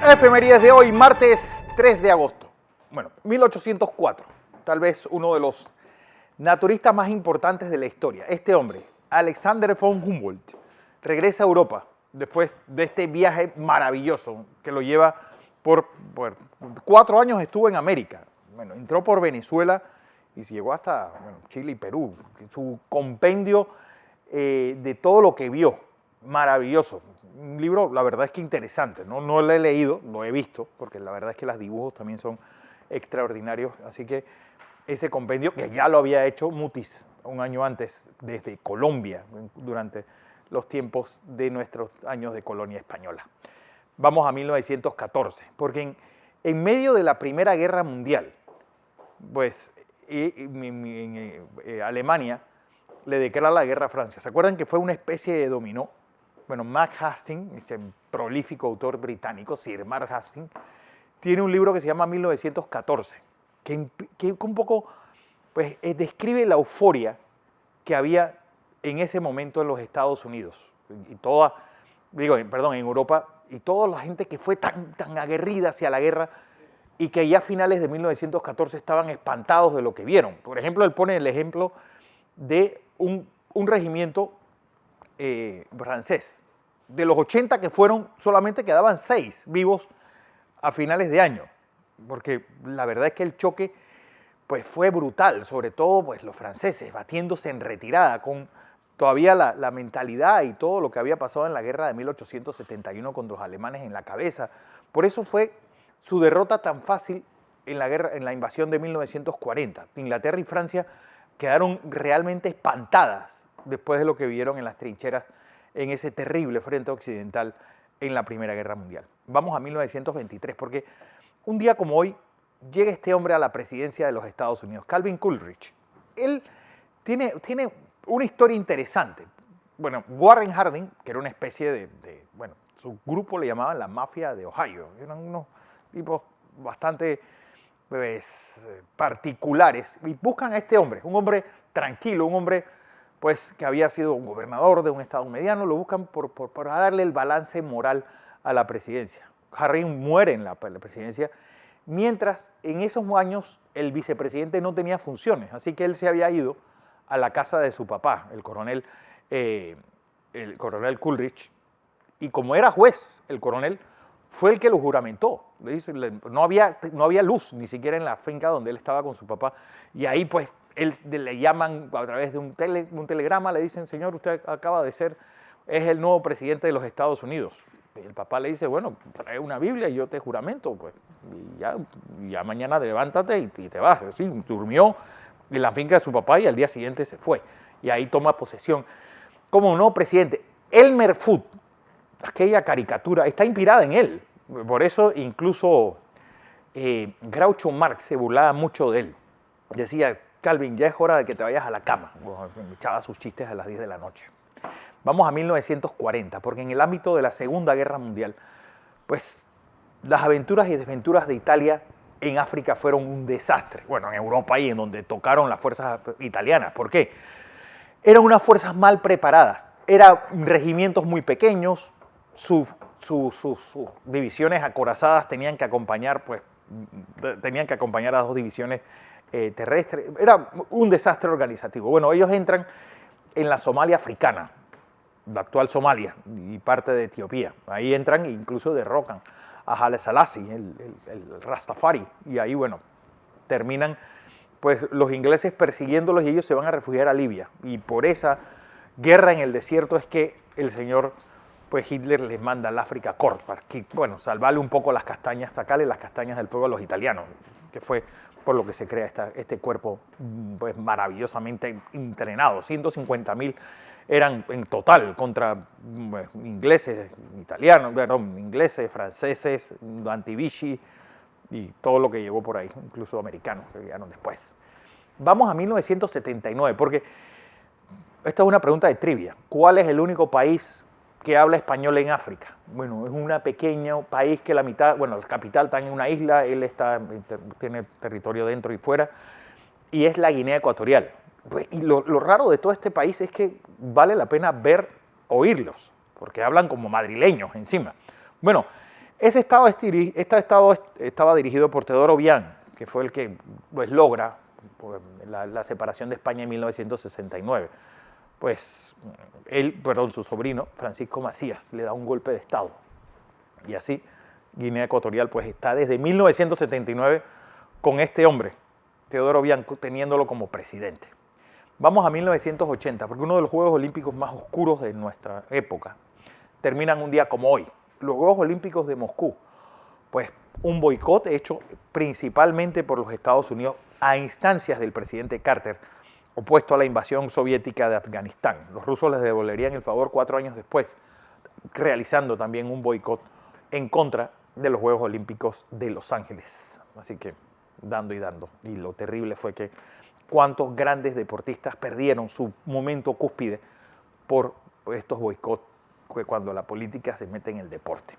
Efemérides de hoy, martes 3 de agosto. Bueno, 1804. Tal vez uno de los naturistas más importantes de la historia. Este hombre, Alexander von Humboldt, regresa a Europa después de este viaje maravilloso que lo lleva por 4 años estuvo en América. Bueno, entró por Venezuela y se llegó hasta Chile y Perú. Su compendio de todo lo que vio, maravilloso. Un libro, la verdad es que interesante, ¿no? No lo he leído, lo he visto, porque la verdad es que los dibujos también son extraordinarios. Así que ese compendio, que ya lo había hecho Mutis un año antes desde Colombia, durante los tiempos de nuestros años de colonia española. Vamos a 1914, porque en medio de la Primera Guerra Mundial, pues Alemania le declara la guerra a Francia. ¿Se acuerdan que fue una especie de dominó? Bueno, Mark Hastings, este prolífico autor británico, Sir Mark Hastings, tiene un libro que se llama 1914, que un poco pues, describe la euforia que había en ese momento en los Estados Unidos y en Europa, y toda la gente que fue tan aguerrida hacia la guerra y que ya a finales de 1914 estaban espantados de lo que vieron. Por ejemplo, él pone el ejemplo de un regimiento francés. De los 80 que fueron, solamente quedaban 6 vivos a finales de año, porque la verdad es que el choque pues, fue brutal, sobre todo pues, los franceses batiéndose en retirada, con todavía la mentalidad y todo lo que había pasado en la guerra de 1871 contra los alemanes en la cabeza. Por eso fue su derrota tan fácil en la invasión de 1940. Inglaterra y Francia quedaron realmente espantadas después de lo que vieron en las trincheras en ese terrible frente occidental en la Primera Guerra Mundial. Vamos a 1923, porque un día como hoy llega este hombre a la presidencia de los Estados Unidos, Calvin Coolidge. Él tiene una historia interesante. Bueno, Warren Harding, que era una especie su grupo le llamaban la mafia de Ohio. Eran unos tipos bastante particulares y buscan a este hombre, un hombre tranquilo, un hombre pues que había sido un gobernador de un estado mediano, lo buscan por darle el balance moral a la presidencia. Harding muere en la presidencia, mientras en esos años el vicepresidente no tenía funciones, así que él se había ido a la casa de su papá, el coronel Coolidge, y como era juez, el coronel fue el que lo juramentó. No había luz ni siquiera en la finca donde él estaba con su papá, y ahí pues él le llaman a través de un telegrama, le dicen, señor, usted acaba de ser, es el nuevo presidente de los Estados Unidos. Y el papá le dice, bueno, trae una Biblia y yo te juramento, pues, y ya mañana levántate y te vas. Así, durmió en la finca de su papá y al día siguiente se fue. Y ahí toma posesión como nuevo presidente. Elmer Fudd, aquella caricatura, está inspirada en él. Por eso incluso Groucho Marx se burlaba mucho de él. Decía, Calvin, ya es hora de que te vayas a la cama. Echaba sus chistes a las 10 de la noche. Vamos a 1940, porque en el ámbito de la Segunda Guerra Mundial, pues las aventuras y desventuras de Italia en África fueron un desastre. Bueno, en Europa y en donde tocaron las fuerzas italianas. ¿Por qué? Eran unas fuerzas mal preparadas. Eran regimientos muy pequeños, sus divisiones acorazadas tenían que acompañar a 2 divisiones terrestres. Era un desastre organizativo. Bueno, ellos entran en la Somalia africana, la actual Somalia y parte de Etiopía. Ahí entran e incluso derrocan a Haile Selassie, el Rastafari, y ahí, bueno, terminan pues los ingleses persiguiéndolos y ellos se van a refugiar a Libia. Y por esa guerra en el desierto es que el señor pues Hitler les manda al Afrika Korps para que, bueno, salvarle un poco las castañas, sacarle las castañas del fuego a los italianos, que fue por lo que se crea este cuerpo pues, maravillosamente entrenado. 150.000 eran en total contra ingleses, italianos, ingleses, franceses, anti-Vichy y todo lo que llegó por ahí, incluso americanos que llegaron después. Vamos a 1979, porque esta es una pregunta de trivia. ¿Cuál es el único país que habla español en África? Bueno, es un pequeño país que la mitad, bueno, la capital está en una isla, él tiene territorio dentro y fuera, y es la Guinea Ecuatorial. Y lo raro de todo este país es que vale la pena oírlos, porque hablan como madrileños encima. Bueno, Ese estaba dirigido por Teodoro Obiang, que fue el que pues, logra pues, la separación de España en 1969. Pues su sobrino, Francisco Macías, le da un golpe de Estado. Y así Guinea Ecuatorial pues está desde 1979 con este hombre, Teodoro Obiang, teniéndolo como presidente. Vamos a 1980, porque uno de los Juegos Olímpicos más oscuros de nuestra época terminan un día como hoy. Los Juegos Olímpicos de Moscú, pues un boicot hecho principalmente por los Estados Unidos a instancias del presidente Carter, opuesto a la invasión soviética de Afganistán. Los rusos les devolverían el favor 4 años después, realizando también un boicot en contra de los Juegos Olímpicos de Los Ángeles. Así que dando y dando. Y lo terrible fue que cuántos grandes deportistas perdieron su momento cúspide por estos boicots cuando la política se mete en el deporte.